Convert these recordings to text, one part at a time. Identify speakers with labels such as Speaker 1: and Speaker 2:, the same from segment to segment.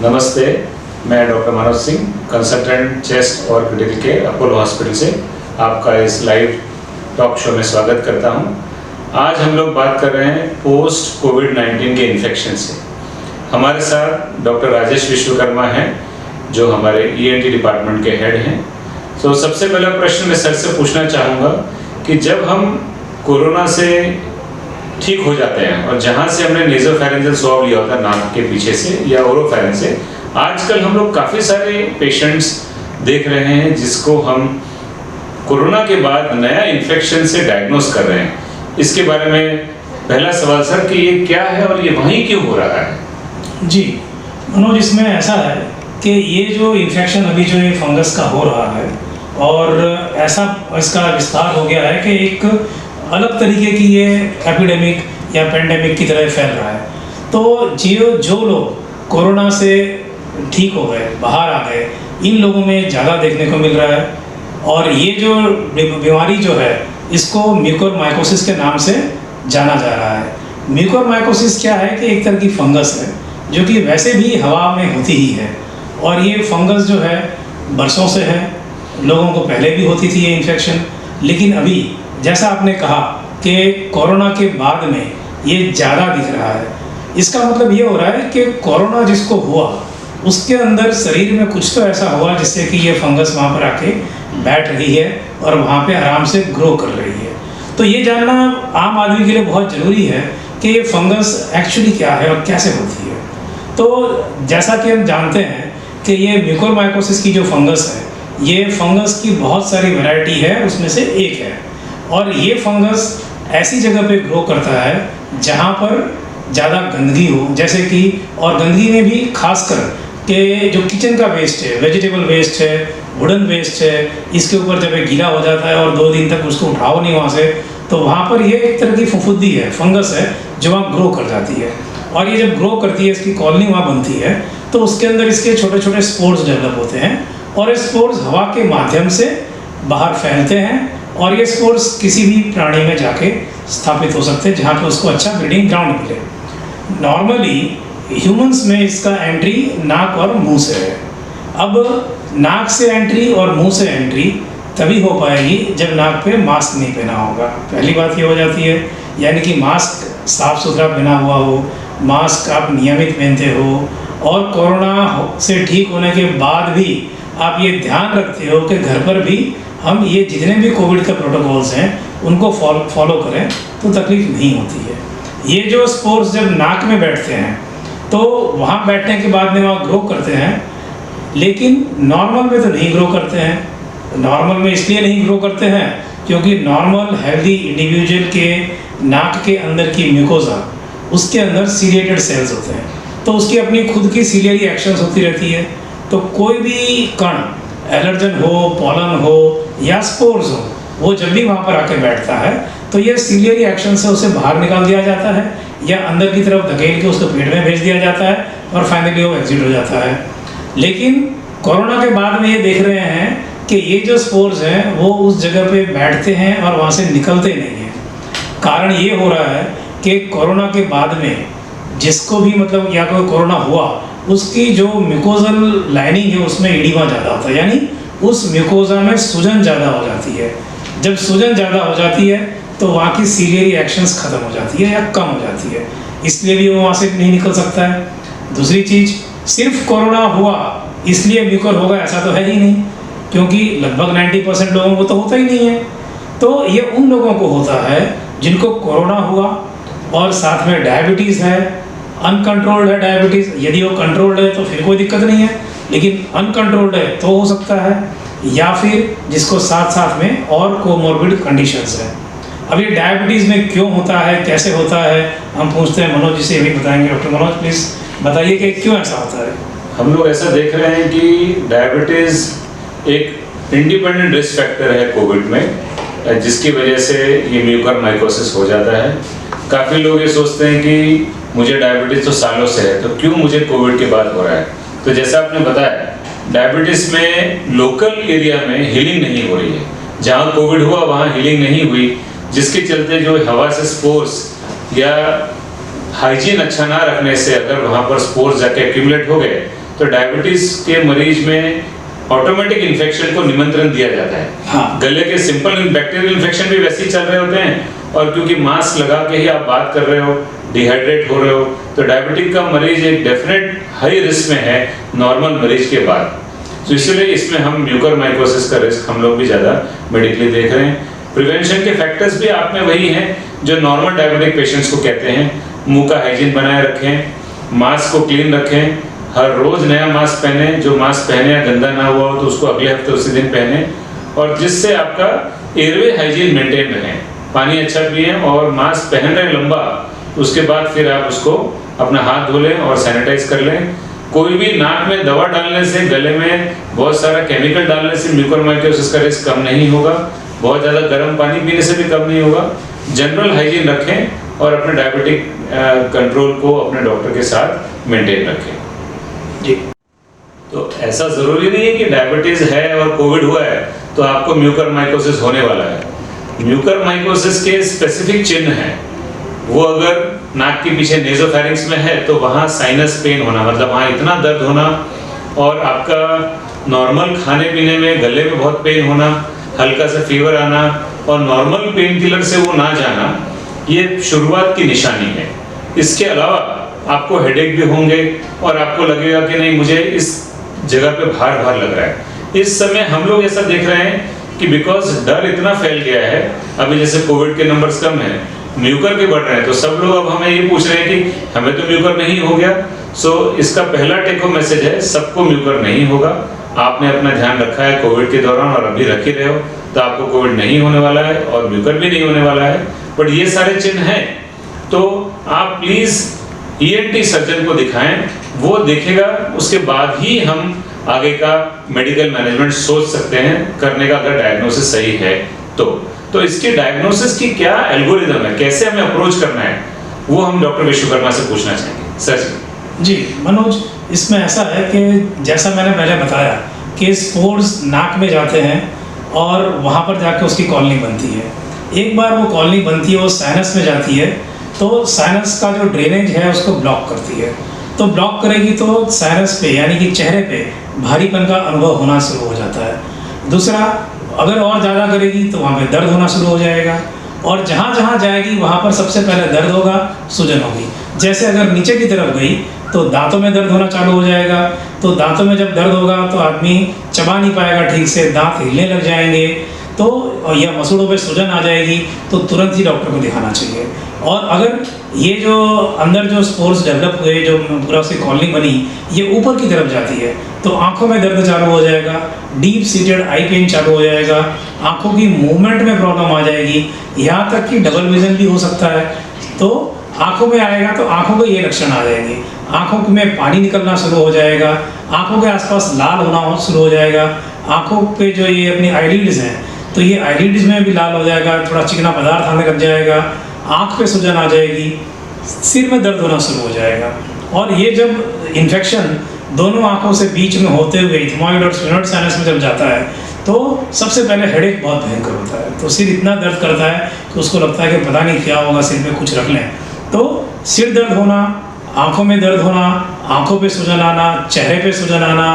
Speaker 1: नमस्ते, मैं doctor Manoj Singh, consultant chest और क्रिटिकल केयर अपोलो हॉस्पिटल से आपका इस लाइव टॉक शो में स्वागत करता हूं। आज हम लोग बात कर रहे हैं पोस्ट कोविड-19 के इन्फेक्शन से। हमारे साथ डॉक्टर राजेश विश्वकर्मा हैं, जो हमारे ENT डिपार्टमेंट के हेड हैं। तो सबसे पहला प्रश्न मैं सर से पूछना चाहूँगा कि जब हम कोरोना से ठीक हो जाते हैं और जहाँ से हमने नेज़ोफेरेंजियल स्वाब लिया होता है नाक के पीछे से या ओरोफेरेंज से, आजकल हम लोग काफ़ी सारे पेशेंट्स देख रहे हैं जिसको हम कोरोना के बाद नया इन्फेक्शन से डायग्नोस कर रहे हैं। इसके बारे में पहला सवाल सर कि ये क्या है और ये वहीं क्यों हो रहा है?
Speaker 2: जी मनोज, इसमें ऐसा है कि ये जो इन्फेक्शन अभी जो ये फंगस का हो रहा है और ऐसा इसका विस्तार हो गया है कि एक अलग तरीके की ये एपिडेमिक या पेंडेमिक की तरह फैल रहा है। तो जो लोग कोरोना से ठीक हो गए, बाहर आ गए, इन लोगों में ज़्यादा देखने को मिल रहा है। और ये जो बीमारी जो है इसको म्यूकोरमाइकोसिस के नाम से जाना जा रहा है। म्यूकोरमाइकोसिस क्या है कि एक तरह की फंगस है जो कि वैसे भी हवा में होती ही है, और ये फंगस जो है बरसों से है, लोगों को पहले भी होती थी ये इन्फेक्शन। लेकिन अभी जैसा आपने कहा कि कोरोना के बाद में ये ज़्यादा दिख रहा है, इसका मतलब ये हो रहा है कि कोरोना जिसको हुआ उसके अंदर शरीर में कुछ तो ऐसा हुआ जिससे कि ये फंगस वहाँ पर आके बैठ रही है और वहाँ पे आराम से ग्रो कर रही है। तो ये जानना आम आदमी के लिए बहुत ज़रूरी है कि ये फंगस एक्चुअली क्या है और कैसे होती है। तो जैसा कि हम जानते हैं कि ये म्यूकोरमाइकोसिस की जो फंगस है, ये फंगस की बहुत सारी वैरायटी है, उसमें से एक है। और ये फंगस ऐसी जगह पे ग्रो करता है जहाँ पर ज़्यादा गंदगी हो, जैसे कि, और गंदगी में भी खासकर कि जो किचन का वेस्ट है, वेजिटेबल वेस्ट है, वुडन वेस्ट है, इसके ऊपर जब ये गीला हो जाता है और 2 दिन तक उसको उठाओ नहीं वहाँ से, तो वहाँ पर ये एक तरह की फफूंदी है, फंगस है जो वहाँ ग्रो कर जाती है। और ये जब ग्रो करती है, इसकी कॉलोनी वहाँ बनती है, तो उसके अंदर इसके छोटे छोटे स्पोर्स डेवलप होते हैं और ये स्पोर्स हवा के माध्यम से बाहर फैलते हैं और ये स्पोर्स किसी भी प्राणी में जाके स्थापित हो सकते हैं जहाँ पे उसको अच्छा ब्रीडिंग ग्राउंड मिले। नॉर्मली ह्यूमंस में इसका एंट्री नाक और मुंह से है। अब नाक से एंट्री और मुंह से एंट्री तभी हो पाएगी जब नाक पे मास्क नहीं पहना होगा। पहली बात ये हो जाती है, यानी कि मास्क साफ सुथरा पहना हुआ हो, मास्क आप नियमित पहनते हो और कोरोना से ठीक होने के बाद भी आप ये ध्यान रखते हो कि घर पर भी हम ये जितने भी कोविड के प्रोटोकॉल्स हैं उनको फॉलो करें तो तकलीफ नहीं होती है। ये जो स्पोर्स जब नाक में बैठते हैं तो वहाँ बैठने के बाद में वहाँ ग्रो करते हैं, लेकिन नॉर्मल में तो नहीं ग्रो करते हैं। नॉर्मल में इसलिए नहीं ग्रो करते हैं क्योंकि नॉर्मल हेल्दी इंडिविजुअल के नाक के अंदर की म्यूकोजा, उसके अंदर सीलिएटेड सेल्स होते हैं, तो उसकी अपनी खुद की सीलियरी एक्शंस होती रहती है। तो कोई भी कण, एलर्जन हो, पॉलन हो या स्पोर्स हो, वो जब भी वहाँ पर आके बैठता है तो ये सीलियरी एक्शन से उसे बाहर निकाल दिया जाता है या अंदर की तरफ धकेल के उसको पेट में भेज दिया जाता है और फाइनली वो एग्जिट हो जाता है। लेकिन कोरोना के बाद में ये देख रहे हैं कि ये जो स्पोर्स हैं वो उस जगह पे बैठते हैं और वहाँ से निकलते नहीं हैं। कारण ये हो रहा है कि कोरोना के बाद में जिसको भी मतलब या कोई कोरोना हुआ, उसकी जो म्यूकोजल लाइनिंग है उसमें एडिमा ज़्यादा होता है, यानी उस म्यूकोजा में सूजन ज़्यादा हो जाती है। जब सूजन ज़्यादा हो जाती है तो वहाँ की सीलियरी एक्शंस ख़त्म हो जाती है या कम हो जाती है, इसलिए भी वो वहाँ से नहीं निकल सकता है। दूसरी चीज़, सिर्फ कोरोना हुआ इसलिए म्यूकर होगा ऐसा तो है ही नहीं, क्योंकि लगभग 90% लोगों को तो होता ही नहीं है। तो ये उन लोगों को होता है जिनको कोरोना हुआ और साथ में डायबिटीज़ है, अनकंट्रोल्ड है डायबिटीज़। यदि वो कंट्रोल्ड है तो फिर कोई दिक्कत नहीं है, लेकिन अनकंट्रोल्ड है तो हो सकता है, या फिर जिसको साथ साथ में और कोमोर्बिड कंडीशंस है। अब ये डायबिटीज़ में क्यों होता है, कैसे होता है, हम पूछते हैं मनोज जी से, यही बताएंगे। डॉक्टर मनोज प्लीज़ बताइए कि क्यों ऐसा होता है।
Speaker 1: हम लोग ऐसा देख रहे हैं कि डायबिटीज़ एक इंडिपेंडेंट रिस्क फैक्टर है कोविड में, जिसकी वजह से ये म्यूकोरमाइकोसिस हो जाता है। काफ़ी लोग ये सोचते हैं कि मुझे डायबिटीज़ तो सालों से है, तो क्यों मुझे कोविड के बाद हो रहा है। तो जैसा आपने बताया, डायबिटीज़ में लोकल एरिया में हीलिंग नहीं हो रही है। जहाँ कोविड हुआ वहाँ हीलिंग नहीं हुई, जिसके चलते जो हवा से स्पोर्स या हाइजीन अच्छा ना रखने से अगर वहाँ पर स्पोर्स जाके एक्यूमुलेट हो गए तो डायबिटीज के मरीज में ऑटोमेटिक इन्फेक्शन को निमंत्रण दिया जाता है।
Speaker 2: हाँ।
Speaker 1: गले के सिंपल बैक्टीरियल इन्फेक्शन भी वैसे ही चल रहे होते हैं, और क्योंकि मास्क लगा के ही आप बात कर रहे हो, डिहाइड्रेट हो रहे हो, तो डायबिटिक का मरीज एक डेफिनेट हाई रिस्क में है नॉर्मल मरीज के बाद। तो इसलिए इसमें हम म्यूकरमाइकोसिस का रिस्क हम लोग भी ज़्यादा मेडिकली देख रहे हैं। प्रिवेंशन के फैक्टर्स भी आप में वही हैं जो नॉर्मल डायबिटिक पेशेंट्स को कहते हैं। मुंह का हाइजीन बनाए रखें, मास्क को क्लीन रखें, हर रोज नया मास्क पहने, जो मास्क पहने या गंदा ना हुआ हो तो उसको अगले हफ्ते उसी दिन पहने, और जिससे आपका एयरवे हाइजीन मेंटेन रहे। पानी अच्छा पिए और मास्क पहन रहे लंबा, उसके बाद फिर आप उसको अपना हाथ धो लें और सैनिटाइज कर लें। कोई भी नाक में दवा डालने से, गले में बहुत सारा केमिकल डालने से म्यूकरमाइकोसिस का रिस्क कम नहीं होगा। बहुत ज़्यादा गर्म पानी पीने से भी कम नहीं होगा। जनरल हाइजीन रखें और अपने डायबिटिक कंट्रोल को अपने डॉक्टर के साथ मेंटेन रखें।
Speaker 2: जी।
Speaker 1: तो ऐसा ज़रूरी नहीं है कि डायबिटीज़ है और कोविड हुआ है तो आपको म्यूकरमाइकोसिस होने वाला है। म्यूकरमाइकोसिस के स्पेसिफिक चिन्ह हैं। वो अगर नाक के पीछे नेजोफेरिंक्स में है तो वहाँ साइनस पेन होना, मतलब वहाँ इतना दर्द होना, और आपका नॉर्मल खाने पीने में गले में बहुत पेन होना, हल्का सा फीवर आना और नॉर्मल पेन किलर से वो ना जाना, ये शुरुआत की निशानी है। इसके अलावा आपको हेडेक भी होंगे और आपको लगेगा कि नहीं मुझे इस जगह पे भार भार लग रहा है। इस समय हम लोग ऐसा देख रहे हैं कि बिकॉज डर इतना फैल गया है, अभी जैसे कोविड के नंबर्स कम हैं, म्यूकर के बढ़ रहे हैं, तो सब लोग अब हमें ये पूछ रहे हैं कि हमें तो म्यूकर नहीं हो गया। सो इसका पहला टेक होम मैसेज है, सबको म्यूकर नहीं होगा। आपने अपना ध्यान रखा है कोविड के दौरान और अभी रख ही रहे हो, तो आपको कोविड नहीं होने वाला है और म्यूकर भी नहीं होने वाला है। बट ये सारे चिन्ह हैं तो आप प्लीज ENT सर्जन को दिखाएं, वो देखेगा, उसके बाद ही हम आगे का मेडिकल मैनेजमेंट सोच सकते हैं करने का, अगर डायग्नोसिस सही है तो इसकी डायग्नोसिस की क्या एल्गोरिदम है, कैसे हमें अप्रोच करना है, वो हम डॉक्टर विश्वकर्मा से पूछना चाहेंगे। सर
Speaker 2: जी मनोज, इसमें ऐसा है कि जैसा मैंने पहले बताया कि स्पोर्स नाक में जाते हैं और वहाँ पर जाकर उसकी कॉलोनी बनती है। एक बार वो कॉलोनी बनती है, वो साइनस में जाती है, तो साइनस का जो ड्रेनेज है उसको ब्लॉक करती है। तो ब्लॉक करेगी तो साइनस पे यानी कि चेहरे पे भारीपन का अनुभव होना शुरू हो जाता है। दूसरा, अगर और ज़्यादा करेगी तो वहाँ पे दर्द होना शुरू हो जाएगा, और जहाँ जहाँ जाएगी वहाँ पर सबसे पहले दर्द होगा, सूजन होगी। जैसे अगर नीचे की तरफ गई तो दांतों में दर्द होना चालू हो जाएगा, तो दांतों में जब दर्द होगा तो आदमी चबा नहीं पाएगा ठीक से, दांत हिलने लग जाएंगे, तो या मसूड़ों पे सूजन आ जाएगी, तो तुरंत ही डॉक्टर को दिखाना चाहिए। और अगर ये जो अंदर जो स्पोर्स डेवलप हुए, जो पूरा उसकी कॉलोनी बनी, ये ऊपर की तरफ जाती है, तो आंखों में दर्द चालू हो जाएगा, डीप सीटेड आई पेन चालू हो जाएगा, आंखों की मूवमेंट में प्रॉब्लम आ जाएगी, यहाँ तक कि डबल विजन भी हो सकता है। तो आंखों में आएगा तो आंखों के ये लक्षण आ जाएंगे, आंखों में पानी निकलना शुरू हो जाएगा, आंखों के आसपास लाल होना शुरू हो जाएगा, आंखों पे जो ये अपनी आईलिड्स हैं तो ये आईलिड्स में भी लाल हो जाएगा, थोड़ा चिकना पदार्थ आने लग जाएगा, आंख पे सूजन आ जाएगी, सिर में दर्द होना शुरू हो जाएगा। और ये जब इन्फेक्शन दोनों आंखों से बीच में होते हुए इथमॉइड और स्फेनोइड साइनस में जब जाता है तो सबसे पहले हेडेक बहुत भयंकर होता है, तो सिर इतना दर्द करता है कि उसको लगता है कि पता नहीं क्या होगा, सिर में कुछ रख लें। तो सिर दर्द होना, आंखों में दर्द होना, आंखों पे सूजन आना, चेहरे पे सूजन आना,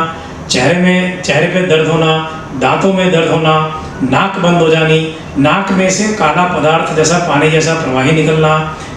Speaker 2: चेहरे पे दर्द होना, दांतों में दर्द होना, नाक बंद हो जानी, नाक में से काला पदार्थ जैसा पानी जैसा प्रवाही निकलना,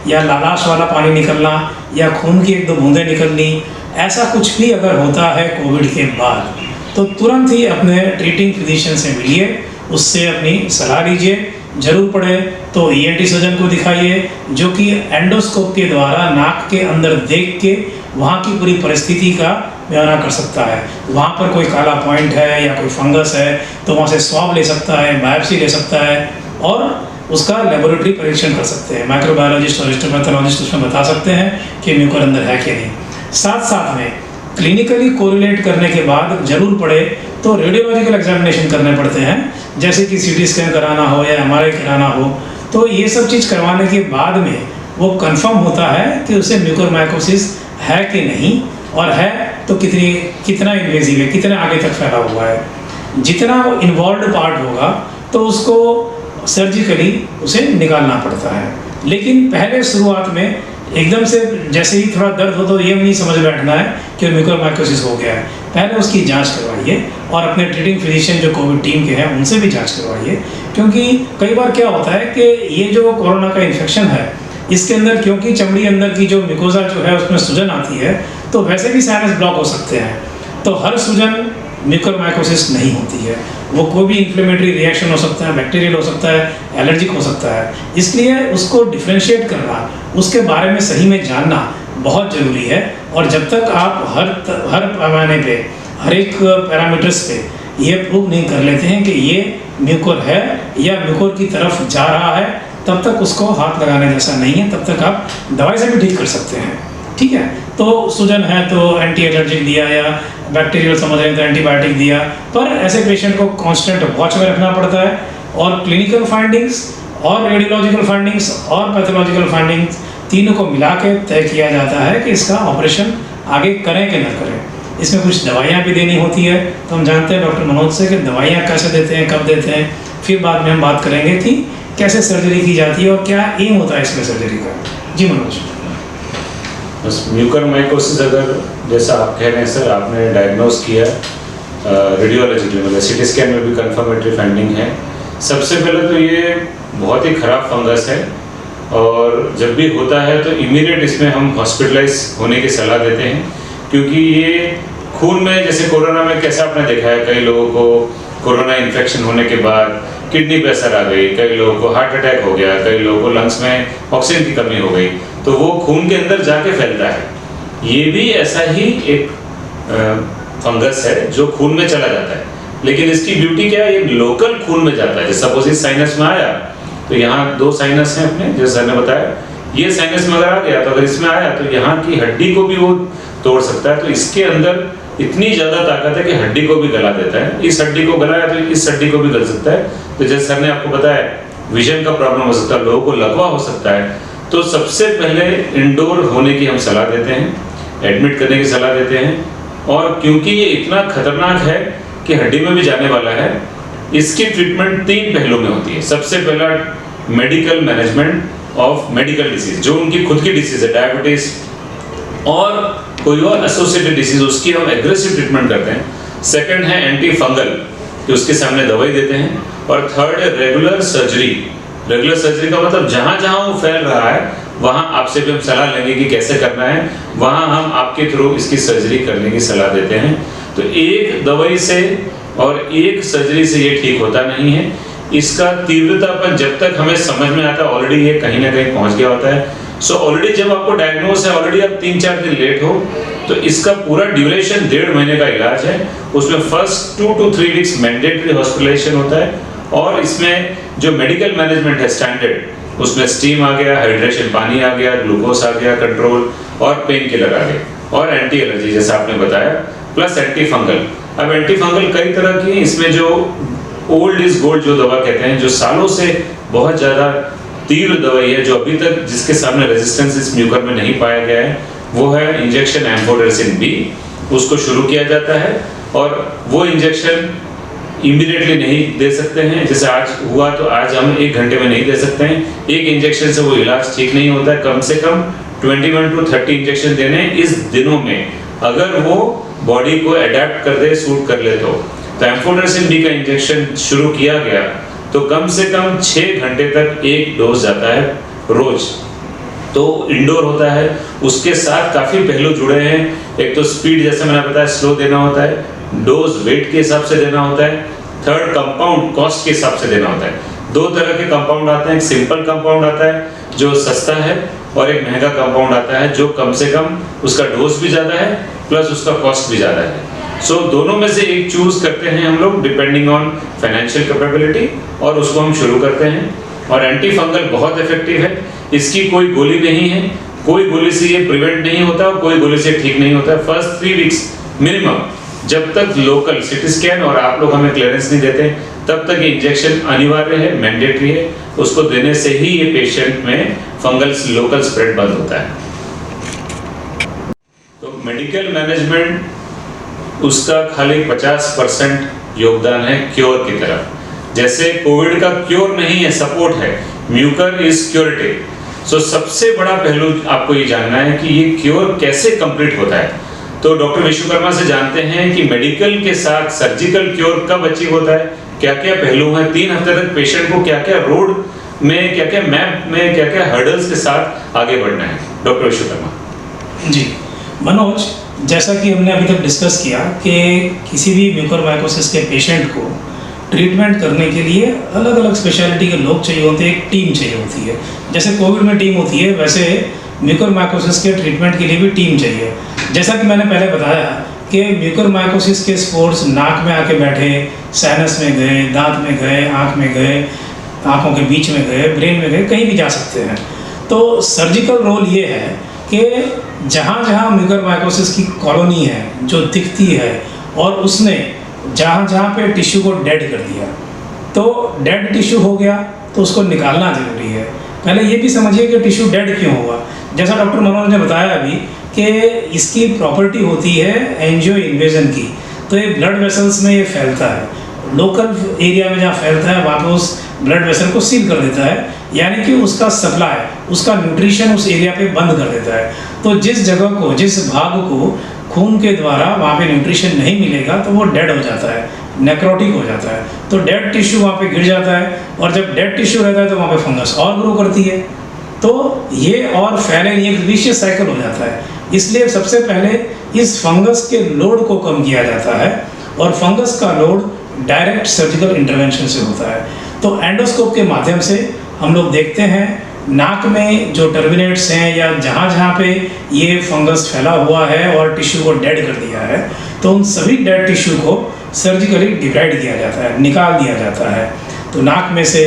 Speaker 2: या लालाश वाला पानी निकलना, या खून की एक दो बूंदें निकलनी, ऐसा कुछ भी अगर होता है कोविड के बाद तो तुरंत ही अपने ट्रीटिंग फिजिशियन से मिलिए, उससे अपनी सलाह लीजिए। जरूर पड़े तो ENT सर्जन को दिखाइए, जो कि एंडोस्कोप के द्वारा नाक के अंदर देख के वहाँ की पूरी परिस्थिति का बयाना कर सकता है। वहाँ पर कोई काला पॉइंट है या कोई फंगस है तो वहाँ से स्वाब ले सकता है, बायोप्सी ले सकता है और उसका लेबोरेटरी परीक्षण कर सकते हैं। माइक्रोबायोलॉजिस्ट और हिस्टोपैथोलॉजिस्ट उसमें बता सकते हैं कि म्यूकर अंदर है कि नहीं। साथ साथ में क्लिनिकली कोरिलेट करने के बाद जरूर पड़े तो रेडियोलॉजिकल एग्जामिनेशन करने पड़ते हैं, जैसे कि CT स्कैन कराना हो या MRI कराना हो। तो ये सब चीज़ करवाने के बाद में वो कंफर्म होता है कि उसे म्यूकरमाइकोसिस है कि नहीं, और है तो कितना इन्वेजिव है, कितने आगे तक फैला हुआ है। जितना वो इन्वॉल्व पार्ट होगा तो उसको सर्जिकली उसे निकालना पड़ता है। लेकिन पहले शुरुआत में एकदम से जैसे ही थोड़ा दर्द हो तो ये नहीं समझ बैठना है कि म्यूकोरमाइकोसिस हो गया है। पहले उसकी जांच करवाइए और अपने ट्रीटिंग फिजिशियन जो कोविड टीम के हैं उनसे भी जांच करवाइए, क्योंकि कई बार क्या होता है कि ये जो कोरोना का इन्फेक्शन है इसके अंदर, क्योंकि चमड़ी अंदर की जो म्यूकोजा जो है उसमें सूजन आती है, तो वैसे भी साइनस ब्लॉक हो सकते हैं। तो हर सूजन म्यूकोरमाइकोसिस नहीं होती है, वो कोई भी इन्फ्लेमेटरी रिएक्शन हो सकता है, बैक्टीरियल हो सकता है, एलर्जिक हो सकता है। इसलिए उसको डिफ्रेंशिएट करना, उसके बारे में सही में जानना बहुत ज़रूरी है। और जब तक आप हर पैमाने पे, हर एक पैरामीटर्स पे ये प्रूव नहीं कर लेते हैं कि ये म्यूकोर है या म्यूकोर की तरफ जा रहा है, तब तक उसको हाथ लगाने जैसा नहीं है। तब तक आप दवाई से भी ठीक कर सकते हैं, ठीक है। तो सूजन है तो एंटी एलर्जिक दिया या बैक्टीरियल समझ रहे हैं तो एंटीबायोटिक दिया, पर ऐसे पेशेंट को कांस्टेंट वॉच में रखना पड़ता है। और क्लिनिकल फाइंडिंग्स और रेडियोलॉजिकल फाइंडिंग्स और पैथोलॉजिकल फाइंडिंग्स तीनों को मिला के तय किया जाता है कि इसका ऑपरेशन आगे करें कि न करें। इसमें कुछ दवाइयाँ भी देनी होती है, तो हम जानते हैं डॉक्टर मनोज से कि दवाइयाँ कैसे देते हैं, कब देते हैं। फिर बाद में हम बात करेंगे कि कैसे सर्जरी की जाती है और क्या एम होता है इसमें सर्जरी का। जी मनोज।
Speaker 1: बस म्यूकोरमाइकोसिस अगर जैसा आप कह रहे हैं सर, आपने डायग्नोज किया रेडियोलॉजिकली, मतलब सिटी स्कैन में भी कंफर्मेटरी फाइंडिंग है। सबसे पहले तो ये बहुत ही ख़राब फंगस है और जब भी होता है तो इमीडिएट इसमें हम हॉस्पिटलाइज होने की सलाह देते हैं, क्योंकि ये खून में, जैसे कोरोना में कैसा आपने देखा है, कई लोगों को कोरोना इन्फेक्शन होने के बाद किडनी पे असर आ गई, कई लोगों को हार्ट अटैक हो गया, कई लोगों को लंग्स में ऑक्सीजन की कमी हो गई, तो वो खून के अंदर जाके फैलता है। ये भी ऐसा ही एक फंगस है जो खून में चला जाता है, लेकिन इसकी ब्यूटी क्या है, ये लोकल खून में जाता है। जैसे सपोज इस साइनस में आया तो यहाँ 2 साइनस हैं अपने, जैसे सर ने बताया, ये साइनस में अगर आ गया तो अगर इसमें आया तो यहाँ की हड्डी को भी वो तोड़ सकता है। तो इसके अंदर इतनी ज़्यादा ताकत है कि हड्डी को भी गला देता है। इस हड्डी को गलाया तो इस हड्डी को भी गल सकता है। तो जैसे सर ने आपको बताया, विजन का प्रॉब्लम हो सकता है, लोगों को लकवा हो सकता है। तो सबसे पहले इंडोर होने की हम सलाह देते हैं, एडमिट करने की सलाह देते हैं। और क्योंकि ये इतना खतरनाक है कि हड्डी में भी जाने वाला है, इसकी ट्रीटमेंट 3 पहलू में होती है। सबसे पहला medical management of medical disease, जो उनकी खुद की डिसीज है, डायबिटीज और कोई और एसोसिएटेड डिसीज, उसकी हम एग्रेसिव ट्रीटमेंट करते हैं। सेकंड है एंटी फंगल, कि उसके सामने दवाई देते हैं। और थर्ड है रेगुलर सर्जरी। रेगुलर सर्जरी का मतलब जहाँ जहाँ वो फैल रहा है वहाँ आपसे भी हम सलाह लेंगे कि कैसे करना है, वहाँ हम आपके थ्रू इसकी सर्जरी करने की सलाह देते हैं। तो एक दवाई से और एक सर्जरी से ये ठीक होता नहीं है। इसका तीव्रतापन जब तक हमें समझ में आता है, ऑलरेडी ये कहीं ना कहीं पहुंच गया होता है। सो ऑलरेडी जब आपको डायग्नोस है, ऑलरेडी आप 3-4 दिन लेट हो, तो इसका पूरा ड्यूरेशन 1.5 महीने का इलाज है। उसमें first 2 to 3 weeks mandatory hospitalisation होता है। और इसमें जो मेडिकल मैनेजमेंट है स्टैंडर्ड, उसमें स्टीम आ गया, हाइड्रेशन पानी आ गया, ग्लूकोज आ गया कंट्रोल, और पेन किलर आ गए, और एंटी एलर्जी जैसा आपने बताया, प्लस एंटी फंगल। अब एंटी फंगल कई तरह की हैं। इसमें जो ओल्ड इज गोल्ड जो दवा कहते हैं, जो सालों से बहुत ज़्यादा तीव्र दवाई है, जो अभी तक जिसके सामने रेजिस्टेंस इस म्यूकर में नहीं पाया गया है, वो है इंजेक्शन एम्फोटेरिसिन बी। उसको शुरू किया जाता है और वो इंजेक्शन इमीडिएटली नहीं दे सकते हैं। जैसे आज हुआ तो आज हम 1 घंटे में नहीं दे सकते हैं। एक इंजेक्शन से वो इलाज ठीक नहीं होता है। कम से कम 21 to 30 इंजेक्शन देने इस दिनों में, अगर वो बॉडी को अडेप्ट कर दे, सूट कर ले तो एम्फोटेरिसिन बी का इंजेक्शन शुरू किया गया तो कम से कम 6 घंटे तक एक डोज जाता है रोज। तो इंडोर होता है, उसके साथ काफ़ी पहलू जुड़े हैं। एक तो स्पीड, जैसे मैंने बताया, स्लो देना होता है, डोज वेट के हिसाब से देना होता है, थर्ड कंपाउंड कॉस्ट के हिसाब से देना होता है। 2 तरह के कंपाउंड आते हैं, एक सिंपल कंपाउंड आता है जो सस्ता है, और एक महंगा कंपाउंड आता है जो कम से कम उसका डोज भी ज़्यादा है प्लस उसका कॉस्ट भी ज़्यादा है। सो दोनों में से एक चूज करते हैं हम लोग डिपेंडिंग ऑन फाइनेंशियल कैपेबिलिटी, और उसको हम शुरू करते हैं। और एंटी फंगल बहुत इफेक्टिव है, इसकी कोई गोली नहीं है, कोई गोली से ये प्रिवेंट नहीं होता, कोई गोली से ठीक नहीं होता। फर्स्ट 3 वीक्स मिनिमम, जब तक लोकल सिटी स्कैन और आप लोग हमें क्लियरेंस नहीं देते, तब तक ये इंजेक्शन अनिवार्य है, मैंडेटरी है। उसको देने से ही ये पेशेंट में फंगल लोकल स्प्रेड बंद होता है। तो मेडिकल मैनेजमेंट उसका खाली 50% योगदान है क्योर की तरफ। जैसे कोविड का क्योर नहीं है, सपोर्ट है। Mucor is curative. सो सबसे बड़ा पहलू आपको ये जानना है कि ये क्योर कैसे कंप्लीट होता है। तो डॉक्टर विश्वकर्मा से जानते हैं कि मेडिकल के साथ सर्जिकल क्योर कब अचीव होता है, क्या क्या पहलू हैं, 3 हफ्ते तक पेशेंट को क्या क्या रोड में, क्या क्या मैप में, क्या क्या हर्डल्स के साथ आगे बढ़ना है। डॉक्टर विश्वकर्मा
Speaker 2: जी मनोज, जैसा कि हमने अभी तक डिस्कस किया कि किसी भी म्यूकोरमाइकोसिस के पेशेंट को ट्रीटमेंट करने के लिए अलग अलग स्पेशलिटी के लोग चाहिए होते हैं, एक टीम चाहिए होती है। जैसे कोविड में टीम होती है, वैसे म्यूकोरमाइकोसिस के ट्रीटमेंट के लिए भी टीम चाहिए। जैसा कि मैंने पहले बताया कि म्यूकोरमाइकोसिस के स्पोर्स नाक में आके बैठे, साइनस में गए, दांत में गए, आँख में गए, आँखों के बीच में गए, ब्रेन में गए, कहीं भी जा सकते हैं। तो सर्जिकल रोल ये है कि जहाँ जहाँ म्यूकोरमाइकोसिस की कॉलोनी है जो दिखती है और उसने जहाँ जहाँ पे टिश्यू को डेड कर दिया, तो डेड टिश्यू हो गया तो उसको निकालना ज़रूरी है। पहले ये भी समझिए कि टिश्यू डेड क्यों हुआ। जैसा डॉक्टर मनोज ने बताया अभी कि इसकी प्रॉपर्टी होती है एंजियो इन्वेजन की, तो ये ब्लड वेसल्स में ये फैलता है। लोकल एरिया में जहाँ फैलता है वहाँ पे उस ब्लड वेसल को सील कर देता है, यानी कि उसका सप्लाई, उसका न्यूट्रिशन उस एरिया पे बंद कर देता है। तो जिस जगह को, जिस भाग को खून के द्वारा वहाँ पे न्यूट्रिशन नहीं मिलेगा तो वो डेड हो जाता है, नेक्रोटिक हो जाता है। तो डेड टिश्यू वहाँ पे गिर जाता है, और जब डेड टिश्यू रहता है तो वहाँ पे फंगस और ग्रो करती है, तो ये और फैले नहीं, एक विशियस साइकिल हो जाता है। इसलिए सबसे पहले इस फंगस के लोड को कम किया जाता है, और फंगस का लोड डायरेक्ट सर्जिकल इंटरवेंशन से होता है। तो एंडोस्कोप के माध्यम से हम लोग देखते हैं नाक में जो टर्मिनेट्स हैं या जहाँ जहाँ पे ये फंगस फैला हुआ है और टिश्यू को डेड कर दिया है, तो उन सभी डेड टिश्यू को सर्जिकली डिवाइड किया जाता है, निकाल दिया जाता है। तो नाक में से,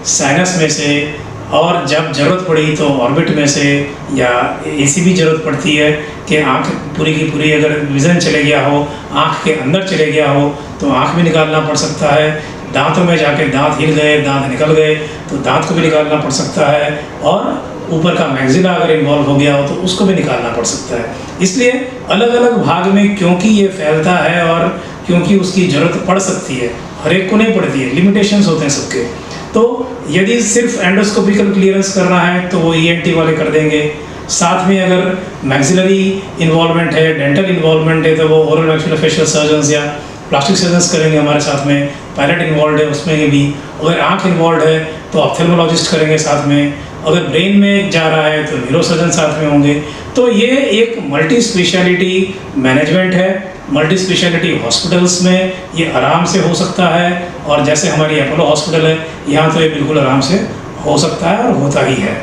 Speaker 2: साइनस में से, और जब ज़रूरत पड़ी तो ऑर्बिट में से, या ऐसी भी ज़रूरत पड़ती है कि आँख पूरी की पूरी अगर विज़न चले गया हो, आँख के अंदर चले गया हो, तो आँख भी निकालना पड़ सकता है। दांतों में जाके दांत हिल गए, दांत निकल गए, तो दांत को भी निकालना पड़ सकता है। और ऊपर का मैग्जिला अगर इन्वॉल्व हो गया हो तो उसको भी निकालना पड़ सकता है। इसलिए अलग अलग भाग में क्योंकि ये फैलता है और क्योंकि उसकी ज़रूरत पड़ सकती है, हर एक को नहीं पड़ती है, लिमिटेशंस होते हैं सबके। तो यदि सिर्फ एंडोस्कोपिकल क्लियरेंस करना है तो वो ENT वाले कर देंगे। साथ में अगर मैक्सिलरी इन्वॉल्वमेंट है, डेंटल इन्वॉल्वमेंट है, तो वो ओरल मैक्सिलोफेशियल सर्जन्स या प्लास्टिक सर्जन्स करेंगे हमारे साथ में। पायलट इन्वॉल्व है उसमें भी। अगर आँख इन्वॉल्व है तो ऑप्थेल्मोलॉजिस्ट करेंगे साथ में। अगर ब्रेन में जा रहा है तो न्यूरोसर्जन साथ में होंगे। तो ये एक मल्टी स्पेशलिटी मैनेजमेंट है। मल्टी स्पेशलिटी हॉस्पिटल्स में ये आराम से हो सकता है, और जैसे हमारी अपोलो हॉस्पिटल है यहाँ तो ये बिल्कुल आराम से हो सकता है और होता ही है।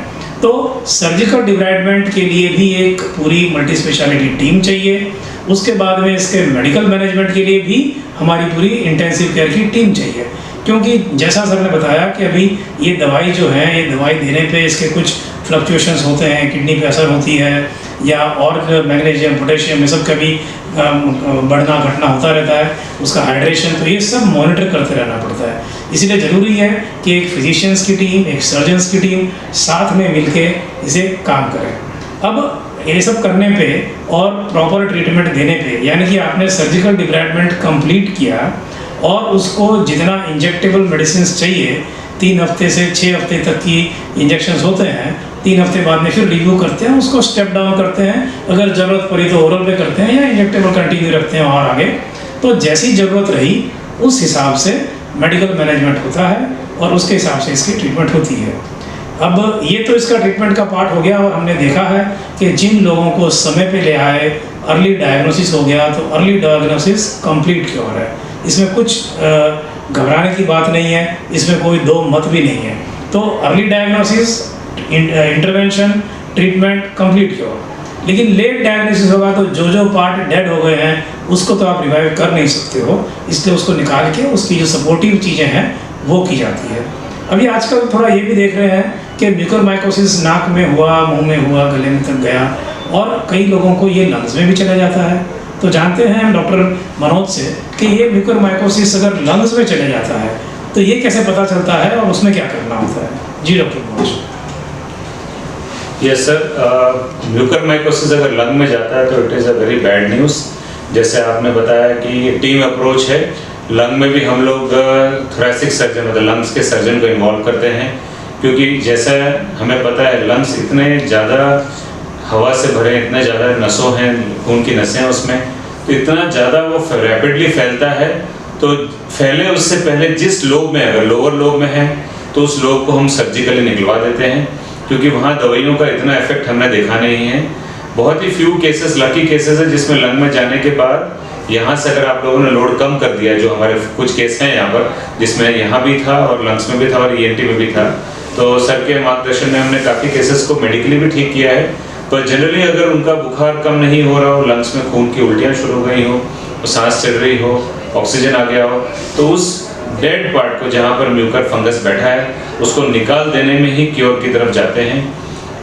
Speaker 2: तो सर्जिकल डिब्राइडमेंट के लिए भी एक पूरी मल्टी स्पेशलिटी टीम चाहिए। उसके बाद में इसके मेडिकल मैनेजमेंट के लिए भी हमारी पूरी इंटेंसिव केयर की टीम चाहिए, क्योंकि जैसा सर ने बताया कि अभी ये दवाई जो है, ये दवाई देने पे इसके कुछ फ्लक्चुएशंस होते हैं, किडनी पे असर होती है, या और मैग्नीशियम, पोटेशियम, ये सब का भी बढ़ना घटना होता रहता है, उसका हाइड्रेशन, तो ये सब मॉनिटर करते रहना पड़ता है। इसीलिए ज़रूरी है कि एक फिजिशियंस की टीम, एक सर्जन्स की टीम साथ में मिलके इसे काम करें। अब ये सब करने पे और प्रॉपर ट्रीटमेंट देने पे, यानी कि आपने सर्जिकल डिब्राइडमेंट कंप्लीट किया और उसको जितना इंजेक्टेबल मेडिसिन चाहिए, 3 हफ्ते से 6 हफ्ते तक की इंजेक्शंस होते हैं, 3 हफ्ते बाद में फिर रिव्यू करते हैं, उसको स्टेप डाउन करते हैं, अगर ज़रूरत पड़ी तो ओरल पे करते हैं या इंजेक्टेबल कंटिन्यू रखते हैं और आगे। तो जैसी ज़रूरत रही उस हिसाब से मेडिकल मैनेजमेंट होता है और उसके हिसाब से इसकी ट्रीटमेंट होती है। अब ये तो इसका ट्रीटमेंट का पार्ट हो गया, और हमने देखा है कि जिन लोगों को समय पे ले आए, अर्ली डायग्नोसिस हो गया, तो अर्ली डायग्नोसिस कंप्लीट क्योर है। इसमें कुछ घबराने की बात नहीं है, इसमें कोई दो मत भी नहीं है। तो early diagnosis, intervention, treatment, complete cure. लेकिन लेट डायग्नोसिस होगा तो जो पार्ट डेड हो गए हैं उसको तो आप रिवाइव कर नहीं सकते हो, इसलिए उसको निकाल के उसकी जो सपोर्टिव चीज़ें हैं वो की जाती है। अभी आजकल थोड़ा ये भी देख रहे हैं कि म्यूकोरमाइकोसिस नाक में हुआ, मुंह में हुआ, गले में तक गया, और कई लोगों को ये लंग्स में भी चला जाता है। तो जानते हैं हम डॉक्टर मनोज से कि ये म्यूकोरमाइकोसिस अगर लंग्स में चले जाता है तो ये कैसे पता चलता है और उसमें क्या करना होता है। जी doctor Manoj.
Speaker 1: Yes sir, mucormycosis अगर लंग में जाता है तो it is a very bad news. जैसे आपने बताया कि ये टीम अप्रोच है, लंग में भी हम लोग थोरेसिक सर्जन मतलब लंग्स के सर्जन को इन्वॉल्व करते हैं। क्योंकि जैसा हमें पता है लंग्स इतने ज़्यादा हवा से भरे, इतने ज़्यादा नसों हैं, खून की नसें हैं उसमें, तो इतना ज़्यादा वो रैपिडली फैलता है। तो फैले उससे पहले जिस लोब में, अगर लोअर लोब में है तो उस लोब को हम सर्जिकली निकलवा देते हैं, क्योंकि वहाँ दवाइयों का इतना इफेक्ट हमने देखा नहीं है। बहुत ही फ्यू केसेस, लकी केसेस है जिसमें लंग में जाने के बाद यहाँ से अगर आप लोगों ने लोड कम कर दिया, जो हमारे कुछ केस हैं यहाँ पर, जिसमें यहाँ भी था और लंग्स में भी था और ENT में भी था, तो सर के मार्गदर्शन में हमने काफ़ी केसेस को मेडिकली भी ठीक किया है। पर जनरली अगर उनका बुखार कम नहीं हो रहा हो, लंग्स में खून की उल्टियाँ शुरू हो गई हो, सांस चल रही हो, ऑक्सीजन आ गया हो, तो उस डेड पार्ट को जहाँ पर म्यूकर फंगस बैठा है उसको निकाल देने में ही क्योर की तरफ जाते हैं।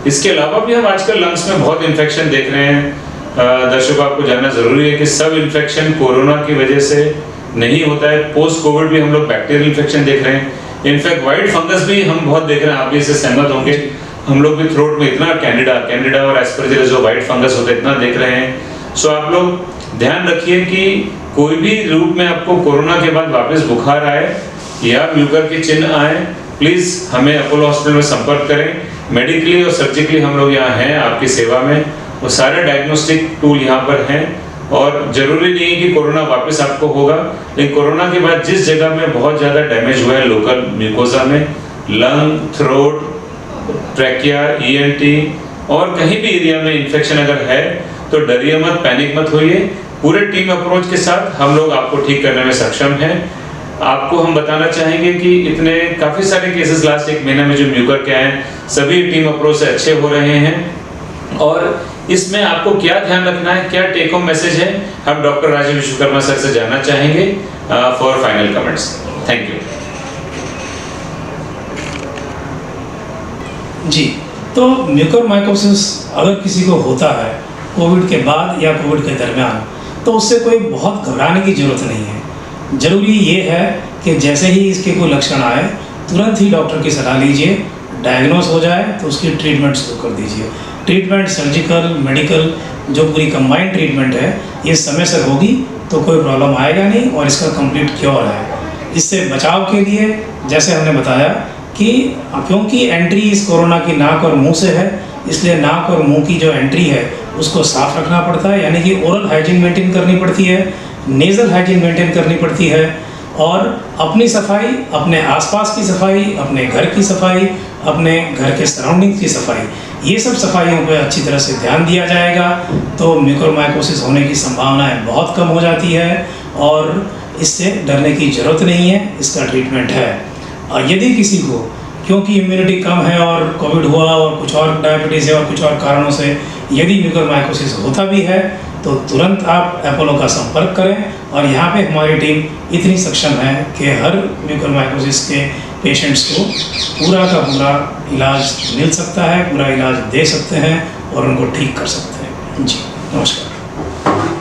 Speaker 1: इसके अलावा भी हम आजकल लंग्स में बहुत इन्फेक्शन देख रहे हैं। दर्शकों, आपको जानना ज़रूरी है कि सब इन्फेक्शन कोरोना की वजह से नहीं होता है। पोस्ट कोविड भी हम लोग बैक्टीरियल इन्फेक्शन देख रहे हैं। इनफैक्ट वाइट फंगस भी हम बहुत देख रहे हैं, आप भी इससे सहमत होंगे। हम लोग भी थ्रोट में इतना कैंडिडा और एस्परजिलस जो वाइट फंगस होता है इतना देख रहे हैं। सो आप लोग ध्यान रखिए कि कोई भी रूप में आपको कोरोना के बाद वापस बुखार आए या म्यूकर के चिन्ह आए, प्लीज़ हमें अपोलो हॉस्पिटल में संपर्क करें। मेडिकली और सर्जिकली हम लोग यहाँ हैं आपकी सेवा में। वो सारे डायग्नोस्टिक टूल यहाँ पर हैं और ज़रूरी नहीं है कि कोरोना वापस आपको होगा, लेकिन कोरोना के बाद जिस जगह में बहुत ज़्यादा डैमेज हुआ है लोकल म्यूकोजा में, लंग, थ्रोट, ट्रैकिया, ENT और कहीं भी एरिया में इन्फेक्शन अगर है तो डरिए मत, पैनिक मत होइए। पूरे टीम अप्रोच के साथ हम लोग आपको ठीक करने में सक्षम हैं। आपको हम बताना चाहेंगे कि इतने काफ़ी सारे केसेस लास्ट एक महीने में जो म्यूकर के आए हैं सभी टीम अप्रोच से अच्छे हो रहे हैं। और इसमें आपको क्या ध्यान रखना है, क्या टेक होम मैसेज है, हम डॉक्टर राजीव विश्वकर्मा सर से जानना चाहेंगे for final comments. Thank you
Speaker 2: जी। तो म्यूकोरमाइकोसिस अगर किसी को होता है कोविड के बाद या कोविड के दरमियान, तो उससे कोई बहुत घबराने की ज़रूरत नहीं है। ज़रूरी ये है कि जैसे ही इसके कोई लक्षण आए तुरंत ही डॉक्टर की सलाह लीजिए, डायग्नोस हो जाए तो उसकी ट्रीटमेंट शुरू कर दीजिए। ट्रीटमेंट सर्जिकल, मेडिकल जो पूरी कंबाइंड ट्रीटमेंट है ये समय से होगी तो कोई प्रॉब्लम आएगा नहीं और इसका कंप्लीट क्योर है। इससे बचाव के लिए जैसे हमने बताया कि क्योंकि एंट्री इस कोरोना की नाक और मुंह से है, इसलिए नाक और मुंह की जो एंट्री है उसको साफ रखना पड़ता है, यानी कि ओरल हाइजीन मेंटेन करनी पड़ती है, नेज़ल हाइजीन मेंटेन करनी पड़ती है, और अपनी सफाई, अपने आसपास की सफाई, अपने घर की सफाई, अपने घर के सराउंडिंग्स की सफाई, ये सब सफाइयों पर अच्छी तरह से ध्यान दिया जाएगा तो म्यूकोरमाइकोसिस होने की संभावनाएं बहुत कम हो जाती है और इससे डरने की ज़रूरत नहीं है। इसका ट्रीटमेंट है। और यदि किसी को क्योंकि इम्यूनिटी कम है और कोविड हुआ और कुछ और डायबिटीज़ है और कुछ और कारणों से यदि म्यूकोरमाइकोसिस होता भी है तो तुरंत आप अपोलो का संपर्क करें। और यहाँ पे हमारी टीम इतनी सक्षम है कि हर म्यूकोरमाइकोसिस के पेशेंट्स को पूरा का पूरा इलाज मिल सकता है, पूरा इलाज दे सकते हैं और उनको ठीक कर सकते हैं। जी, नमस्कार।